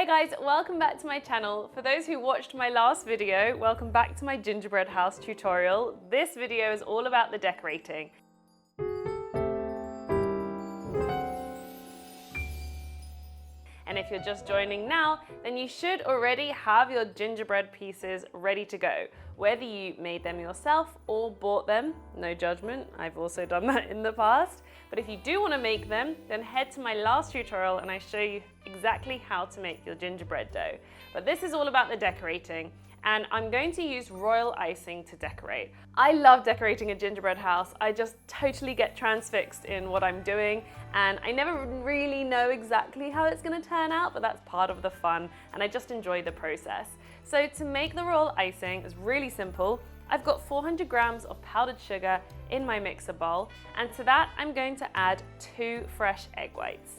Hey guys, welcome back to my channel. For those who watched my last video, welcome back to my gingerbread house tutorial. This video is all about the decorating. And if you're just joining now, then you should already have your gingerbread pieces ready to go. Whether you made them yourself or bought them, no judgment, I've also done that in the past. But if you do want to make them, then head to my last tutorial and I show you exactly how to make your gingerbread dough. But this is all about the decorating. And I'm going to use royal icing to decorate. I love decorating a gingerbread house. I just totally get transfixed in what I'm doing, and I never really know exactly how it's going to turn out, but that's part of the fun, and I just enjoy the process. So to make the royal icing is really simple. I've got 400 grams of powdered sugar in my mixer bowl, and to that I'm going to add 2 fresh egg whites.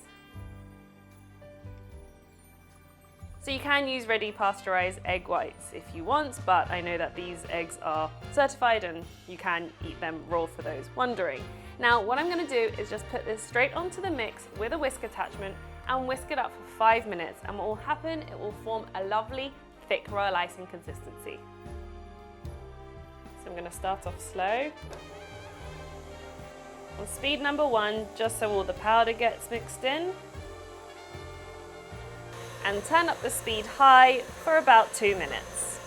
So you can use ready pasteurized egg whites if you want, but I know that these eggs are certified and you can eat them raw for those wondering. Now what I'm going to do is just put this straight onto the mix with a whisk attachment and whisk it up for 5 minutes, and what will happen, it will form a lovely thick royal icing consistency. So I'm going to start off slow. On speed number 1, just so all the powder gets mixed in. And turn up the speed high for about 2 minutes.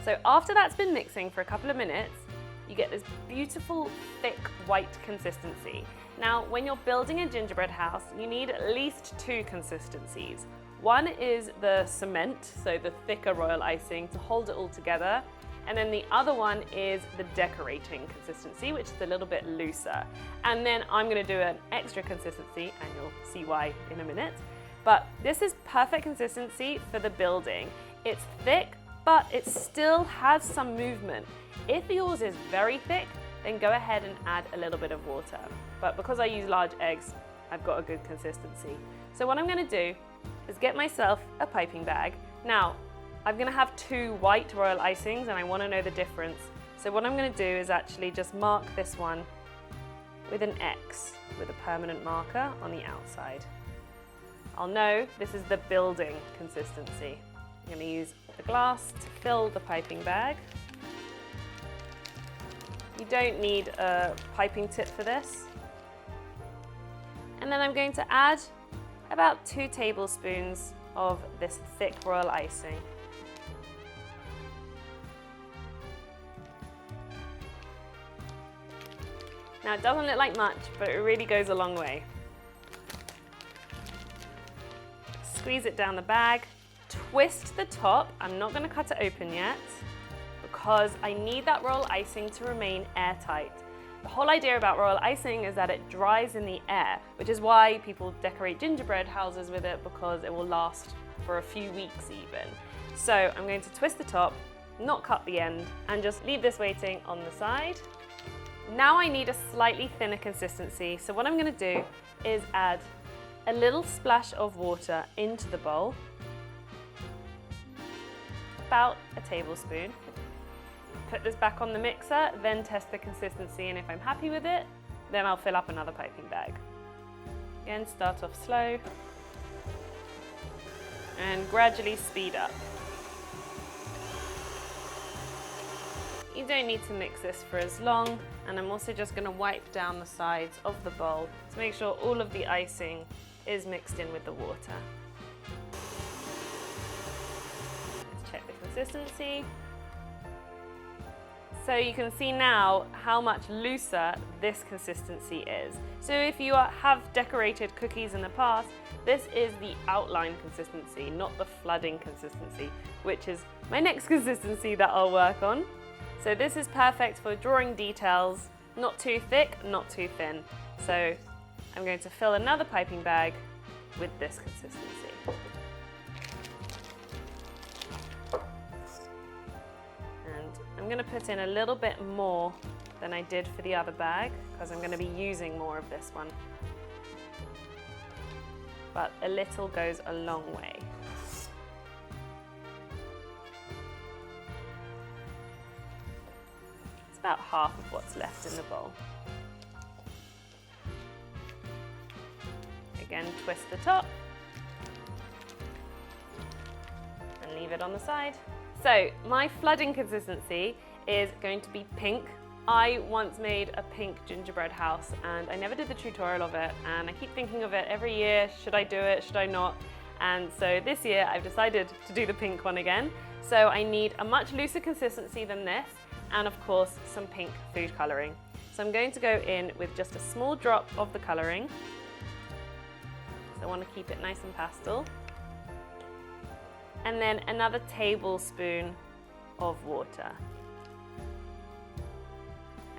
So after that's been mixing for a couple of minutes, you get this beautiful thick white consistency. Now when you're building a gingerbread house, you need at least 2 consistencies. One is the cement, so the thicker royal icing to hold it all together, and then the other one is the decorating consistency, which is a little bit looser. And then I'm going to do an extra consistency, and you'll see why in a minute. But this is perfect consistency for the building. It's thick, but it still has some movement. If yours is very thick, then go ahead and add a little bit of water. But because I use large eggs, I've got a good consistency. So what I'm gonna do is get myself a piping bag. Now, I'm gonna have 2 white royal icings and I wanna know the difference. So what I'm gonna do is actually just mark this one with an X with a permanent marker on the outside. I'll know this is the building consistency. I'm going to use the glass to fill the piping bag. You don't need a piping tip for this. And then I'm going to add about 2 tablespoons of this thick royal icing. Now it doesn't look like much, but it really goes a long way. Squeeze it down the bag, twist the top. I'm not going to cut it open yet because I need that royal icing to remain airtight. The whole idea about royal icing is that it dries in the air, which is why people decorate gingerbread houses with it, because it will last for a few weeks even. So I'm going to twist the top, not cut the end, and just leave this waiting on the side. Now I need a slightly thinner consistency, so what I'm going to do is add a little splash of water into the bowl, about a tablespoon. Put this back on the mixer, then test the consistency, and if I'm happy with it, then I'll fill up another piping bag. Again, start off slow and gradually speed up. You don't need to mix this for as long, and I'm also just going to wipe down the sides of the bowl to make sure all of the icing is mixed in with the water. Let's check the consistency. So you can see now how much looser this consistency is. So if you have decorated cookies in the past, this is the outline consistency, not the flooding consistency, which is my next consistency that I'll work on. So this is perfect for drawing details, not too thick, not too thin. So I'm going to fill another piping bag with this consistency. And I'm going to put in a little bit more than I did for the other bag, because I'm going to be using more of this one. But a little goes a long way. It's about half of what's left in the bowl. Again, twist the top leave it on the side. So my flooding consistency is going to be pink. I once made a pink gingerbread house and I never did the tutorial of it, and I keep thinking of it every year. Should I do it? Should I not? And so this year I've decided to do the pink one again. So I need a much looser consistency than this, and of course some pink food coloring. So I'm going to go in with just a small drop of the coloring. So I want to keep it nice and pastel. And then another tablespoon of water.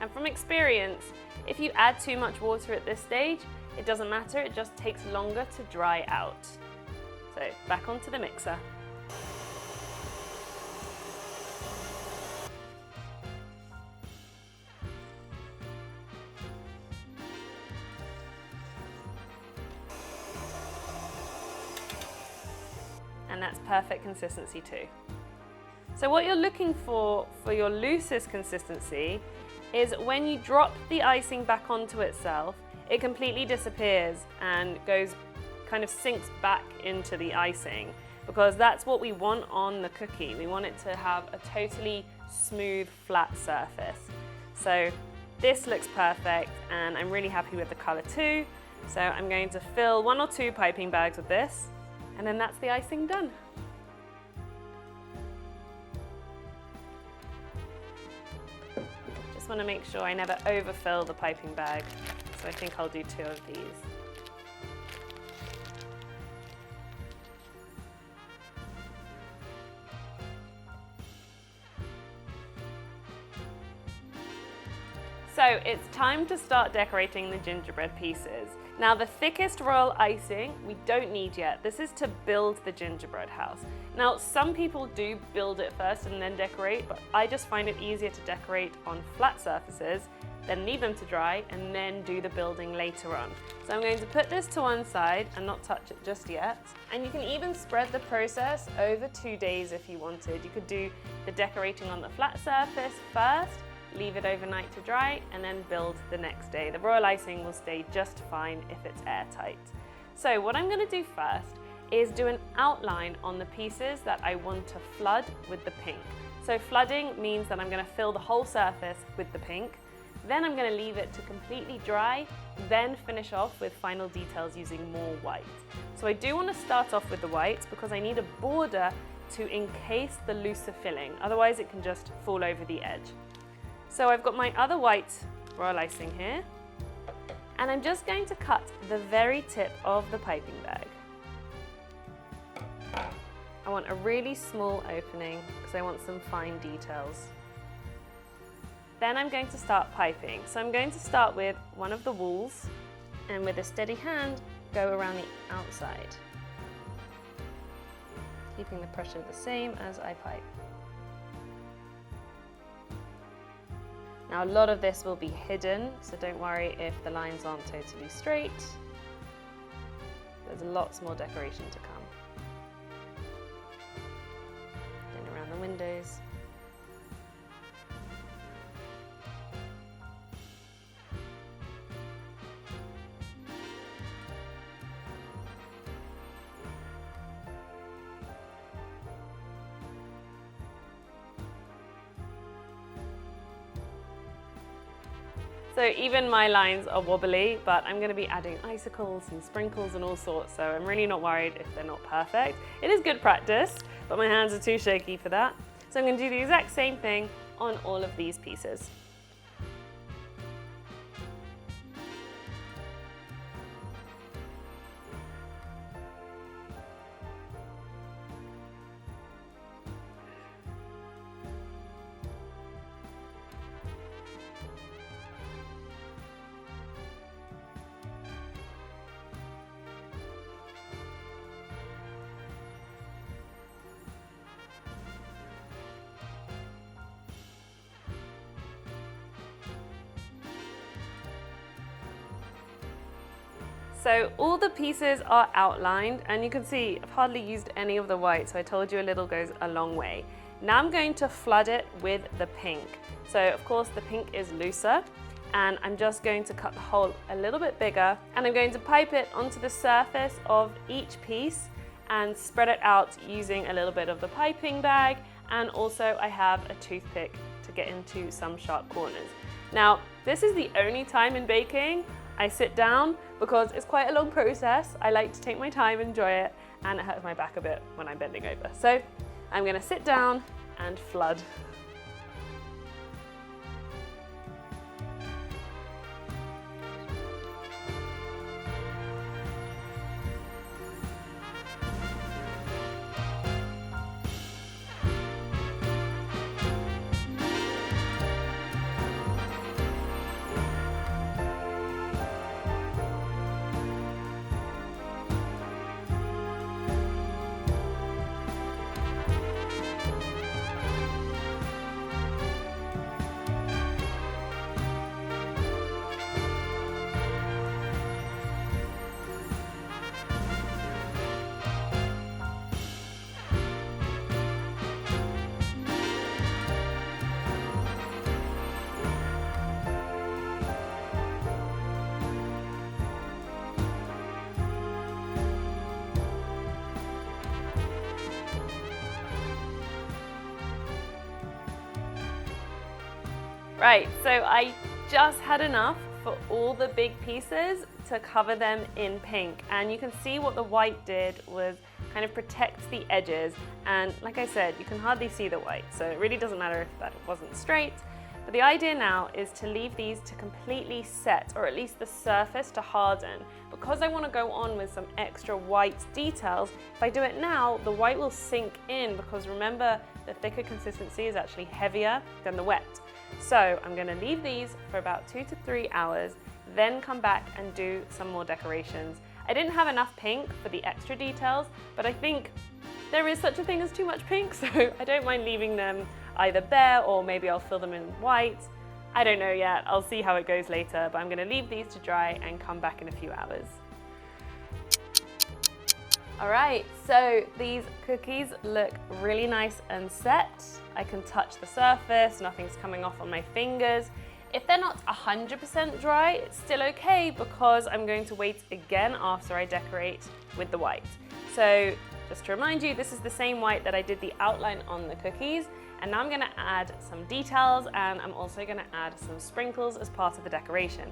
And from experience, if you add too much water at this stage, it doesn't matter, it just takes longer to dry out. So back onto the mixer. And that's perfect consistency too. So what you're looking for your loosest consistency is when you drop the icing back onto itself, it completely disappears and kind of sinks back into the icing, because that's what we want on the cookie. We want it to have a totally smooth, flat surface. So this looks perfect, and I'm really happy with the color too. So I'm going to fill 1 or 2 piping bags with this, and then that's the icing done. Just want to make sure I never overfill the piping bag, so I think I'll do 2 of these. So it's time to start decorating the gingerbread pieces. Now the thickest royal icing we don't need yet. This is to build the gingerbread house. Now some people do build it first and then decorate, but I just find it easier to decorate on flat surfaces, then leave them to dry and then do the building later on. So I'm going to put this to one side and not touch it just yet. And you can even spread the process over 2 days if you wanted. You could do the decorating on the flat surface first, leave it overnight to dry, and then build the next day. The royal icing will stay just fine if it's airtight. So what I'm going to do first is do an outline on the pieces that I want to flood with the pink. So flooding means that I'm going to fill the whole surface with the pink. Then I'm going to leave it to completely dry, then finish off with final details using more white. So I do want to start off with the white because I need a border to encase the looser filling, otherwise it can just fall over the edge. So I've got my other white royal icing here, and I'm just going to cut the very tip of the piping bag. I want a really small opening because I want some fine details. Then I'm going to start piping. So I'm going to start with one of the walls, and with a steady hand go around the outside, keeping the pressure the same as I pipe. Now a lot of this will be hidden, so don't worry if the lines aren't totally straight. There's lots more decoration to come. Then around the windows. So even my lines are wobbly, but I'm going to be adding icicles and sprinkles and all sorts, so I'm really not worried if they're not perfect. It is good practice, but my hands are too shaky for that. So I'm going to do the exact same thing on all of these pieces. So all the pieces are outlined, and you can see I've hardly used any of the white, so I told you a little goes a long way. Now I'm going to flood it with the pink. So of course the pink is looser, and I'm just going to cut the hole a little bit bigger, and I'm going to pipe it onto the surface of each piece and spread it out using a little bit of the piping bag, and also I have a toothpick to get into some sharp corners. Now, this is the only time in baking I sit down because it's quite a long process. I like to take my time, enjoy it, and it hurts my back a bit when I'm bending over. So I'm gonna sit down and flood. Right, so I just had enough for all the big pieces to cover them in pink, and you can see what the white did was kind of protect the edges, and like I said, you can hardly see the white, so it really doesn't matter if that wasn't straight. But the idea now is to leave these to completely set, or at least the surface to harden. Because I want to go on with some extra white details, if I do it now, the white will sink in, because remember, the thicker consistency is actually heavier than the wet. So I'm going to leave these for about 2 to 3 hours, then come back and do some more decorations. I didn't have enough pink for the extra details, but I think there is such a thing as too much pink, so I don't mind leaving them either bare, or maybe I'll fill them in white. I don't know yet, I'll see how it goes later, but I'm going to leave these to dry and come back in a few hours. Alright, so these cookies look really nice and set. I can touch the surface, nothing's coming off on my fingers. If they're not 100% dry, it's still okay, because I'm going to wait again after I decorate with the white. So just to remind you, this is the same white that I did the outline on the cookies, and now I'm going to add some details, and I'm also going to add some sprinkles as part of the decoration.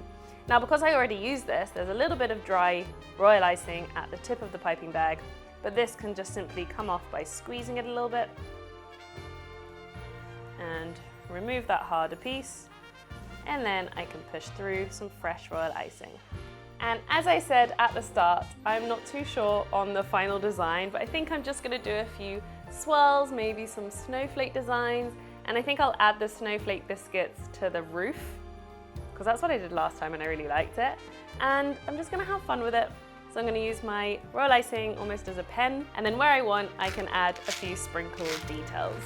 Now, because I already used this, there's a little bit of dry royal icing at the tip of the piping bag, but this can just simply come off by squeezing it a little bit and remove that harder piece, and then I can push through some fresh royal icing. And as I said at the start, I'm not too sure on the final design, but I think I'm just going to do a few swirls, maybe some snowflake designs, and I think I'll add the snowflake biscuits to the roof, because that's what I did last time and I really liked it. And I'm just going to have fun with it. So I'm going to use my royal icing almost as a pen, and then where I want, I can add a few sprinkled details.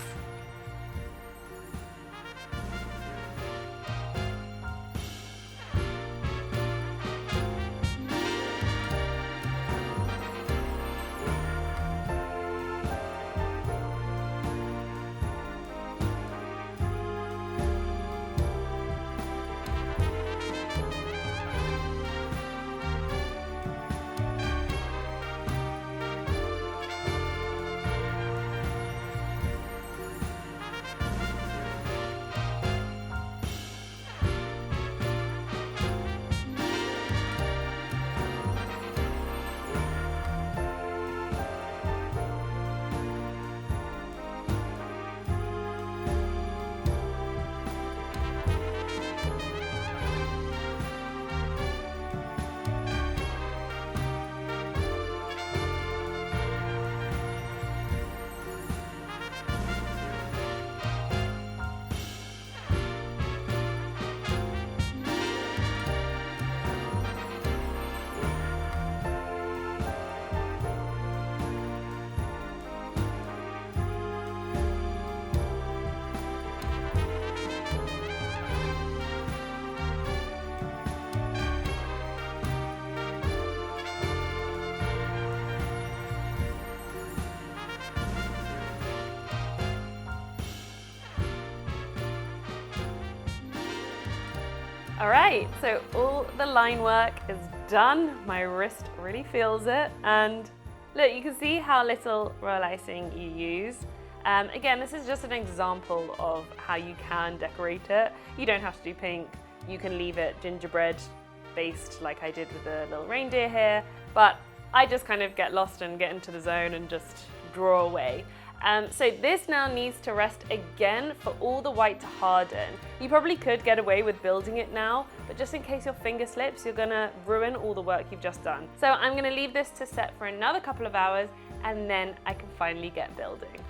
All right, so all the line work is done. My wrist really feels it, and Look, you can see how little royal icing you use. Again, this is just an example of how you can decorate it. You don't have to do pink. You can leave it gingerbread based like I did with the little reindeer here, but I just kind of get lost and get into the zone and just draw away. So this now needs to rest again for all the white to harden. You probably could get away with building it now, but just in case your finger slips, you're gonna ruin all the work you've just done. So I'm gonna leave this to set for another couple of hours, and then I can finally get building.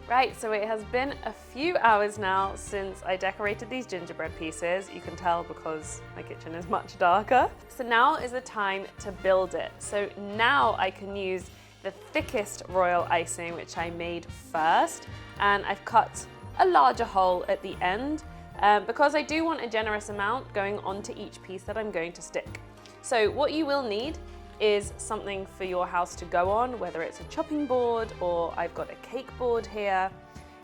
Right, so it has been a few hours now since I decorated these gingerbread pieces. You can tell because my kitchen is much darker. So now is the time to build it. So now I can use the thickest royal icing, which I made first, and I've cut a larger hole at the end because I do want a generous amount going onto each piece that I'm going to stick. So what you will need is something for your house to go on, whether it's a chopping board or I've got a cake board here.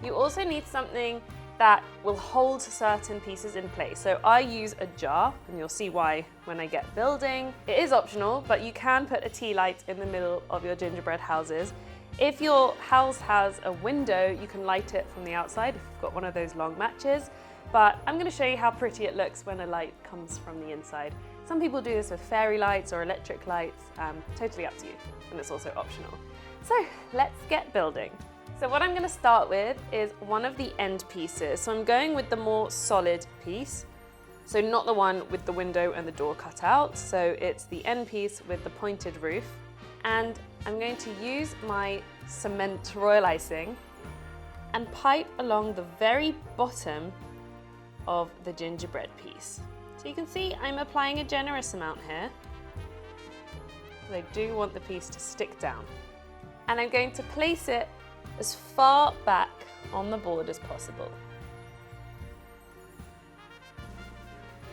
You also need something that will hold certain pieces in place. So I use a jar, and you'll see why when I get building. It is optional, but you can put a tea light in the middle of your gingerbread houses. If your house has a window, you can light it from the outside if you've got one of those long matches. But I'm gonna show you how pretty it looks when a light comes from the inside. Some people do this with fairy lights or electric lights, totally up to you, and it's also optional. So let's get building. So what I'm gonna start with is one of the end pieces. So I'm going with the more solid piece. So not the one with the window and the door cut out. So it's the end piece with the pointed roof. And I'm going to use my cement royal icing and pipe along the very bottom of the gingerbread piece. So you can see I'm applying a generous amount here. I do want the piece to stick down. And I'm going to place it as far back on the board as possible.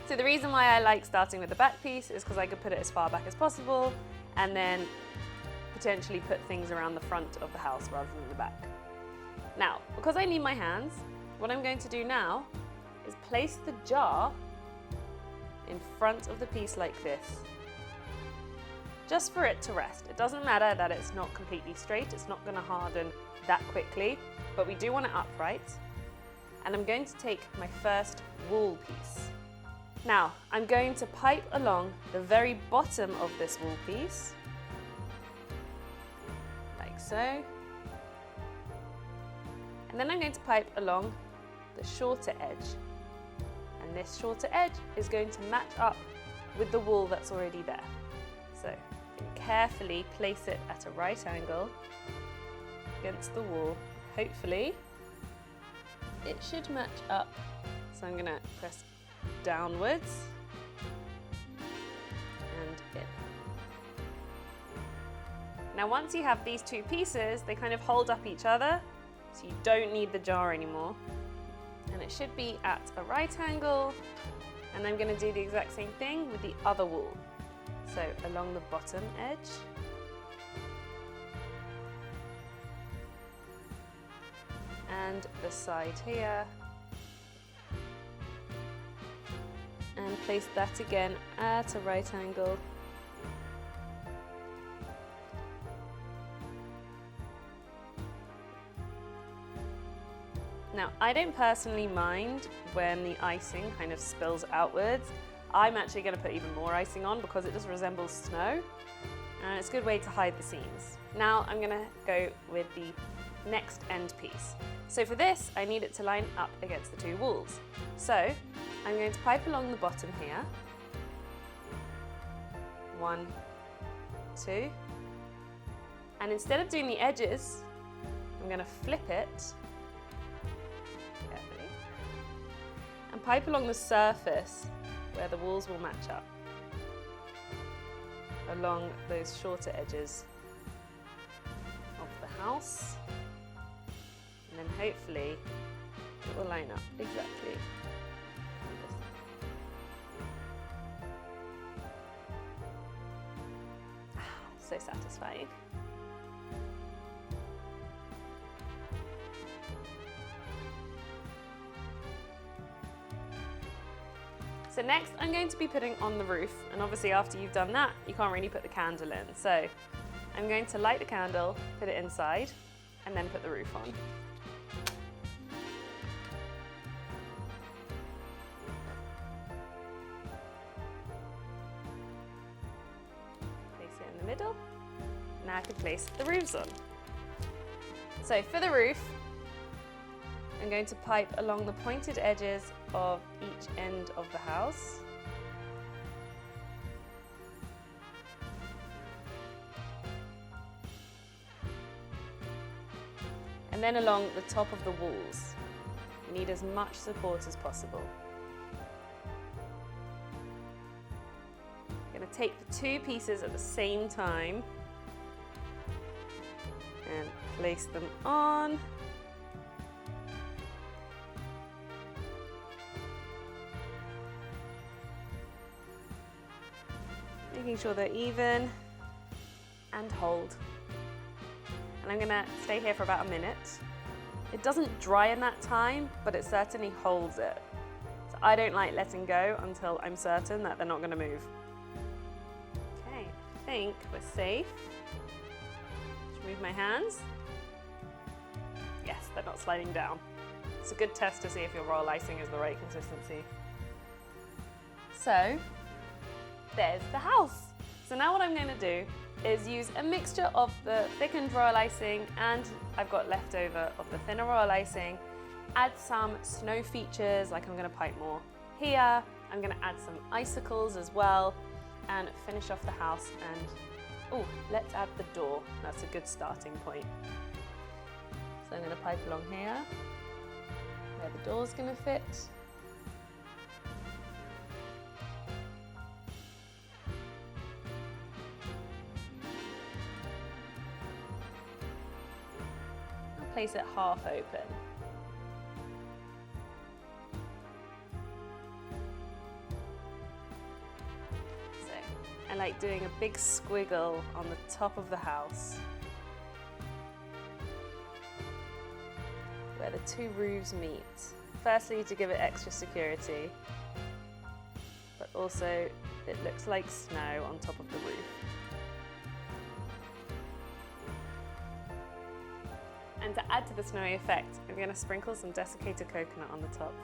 So the reason why I like starting with the back piece is because I could put it as far back as possible and then potentially put things around the front of the house rather than the back. Now, because I need my hands, what I'm going to do now is place the jar in front of the piece like this, just for it to rest. It doesn't matter that it's not completely straight, it's not going to harden that quickly, but we do want it upright. And I'm going to take my first wool piece. Now, I'm going to pipe along the very bottom of this wool piece, like so. And then I'm going to pipe along the shorter edge. And this shorter edge is going to match up with the wool that's already there. So you can carefully place it at a right angle against the wall. Hopefully it should match up. So I'm going to press downwards and in. Now once you have these two pieces, they kind of hold up each other, so you don't need the jar anymore. And it should be at a right angle, and I'm going to do the exact same thing with the other wool. So along the bottom edge, and the side here, and place that again at a right angle. Now, I don't personally mind when the icing kind of spills outwards. I'm actually going to put even more icing on because it just resembles snow, and it's a good way to hide the seams. Now I'm going to go with the next end piece. So for this, I need it to line up against the two walls. So I'm going to pipe along the bottom here. 1, 2. And instead of doing the edges, I'm going to flip it carefully and pipe along the surface where the walls will match up, along those shorter edges of the house. And then hopefully it will line up exactly. So satisfying. So next I'm going to be putting on the roof, and obviously after you've done that, you can't really put the candle in. So I'm going to light the candle, put it inside, and then put the roof on. Place it in the middle. Now I can place the roofs on. So for the roof, I'm going to pipe along the pointed edges of each end of the house. And then along the top of the walls. You need as much support as possible. I'm going to take the two pieces at the same time and place them on. Making sure they're even, and hold. And I'm gonna stay here for about a minute. It doesn't dry in that time, but it certainly holds it. So I don't like letting go until I'm certain that they're not gonna move. Okay, I think we're safe. Just remove my hands. Yes, they're not sliding down. It's a good test to see if your royal icing is the right consistency. So, there's the house. So now what I'm going to do is use a mixture of the thickened royal icing and I've got leftover of the thinner royal icing, add some snow features, like I'm going to pipe more here, I'm going to add some icicles as well, and finish off the house. And oh, let's add the door. That's a good starting point. So I'm going to pipe along here where the door's going to fit. Place it half open. So I like doing a big squiggle on the top of the house where the two roofs meet. Firstly, to give it extra security, but also it looks like snow on top of the roof. And to add to the snowy effect, I'm going to sprinkle some desiccated coconut on the top.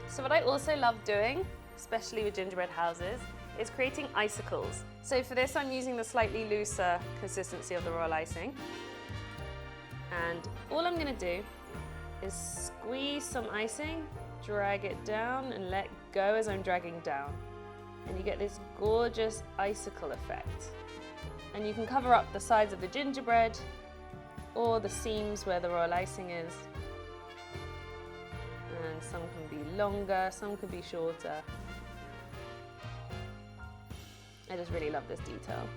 So what I also love doing, especially with gingerbread houses, is creating icicles. So for this I'm using the slightly looser consistency of the royal icing. And all I'm going to do is squeeze some icing, drag it down and let go as I'm dragging down. And you get this gorgeous icicle effect. And you can cover up the sides of the gingerbread or the seams where the royal icing is. And some can be longer, some can be shorter. I just really love this detail.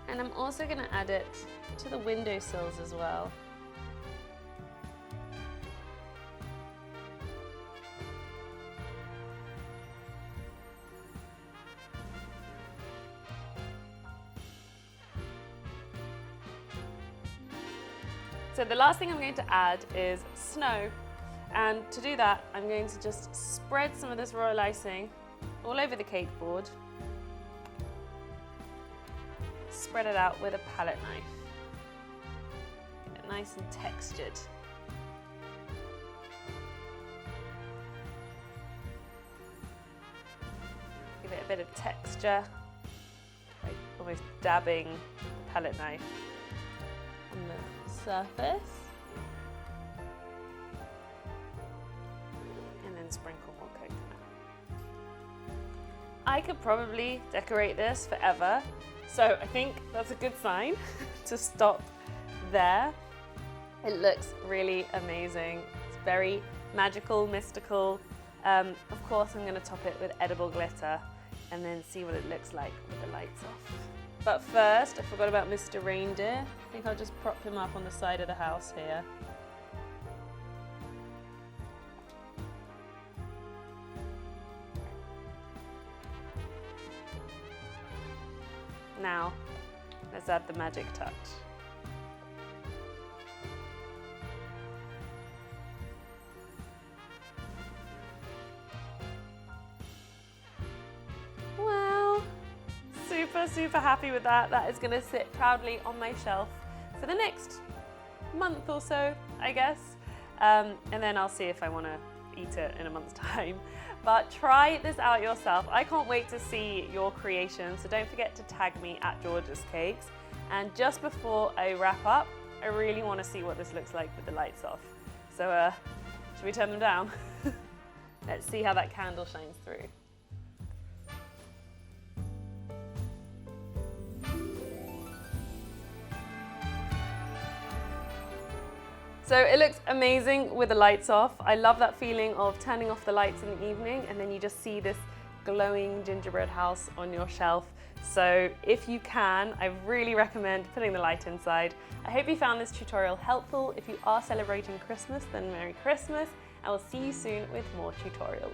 And I'm also going to add it to the windowsills as well. So the last thing I'm going to add is snow. And to do that, I'm going to just spread some of this royal icing all over the cake board. Spread it out with a palette knife. Get it nice and textured. Give it a bit of texture, like almost dabbing the palette knife on the surface. And then sprinkle more coconut. I could probably decorate this forever. So I think that's a good sign to stop there. It looks really amazing. It's very magical, mystical. Of course, I'm going to top it with edible glitter and then see what it looks like with the lights off. But first, I forgot about Mr. Reindeer. I think I'll just prop him up on the side of the house here. Now, let's add the magic touch. Well, super happy with that. That is gonna sit proudly on my shelf for the next month or so, I guess. And then I'll see if I wanna eat it in a month's time. But try this out yourself. I can't wait to see your creation, so don't forget to tag me at George's Cakes. And just before I wrap up, I really want to see what this looks like with the lights off. So should we turn them down? Let's see how that candle shines through. So it looks amazing with the lights off. I love that feeling of turning off the lights in the evening and then you just see this glowing gingerbread house on your shelf. So if you can, I really recommend putting the light inside. I hope you found this tutorial helpful. If you are celebrating Christmas, then Merry Christmas. I will see you soon with more tutorials.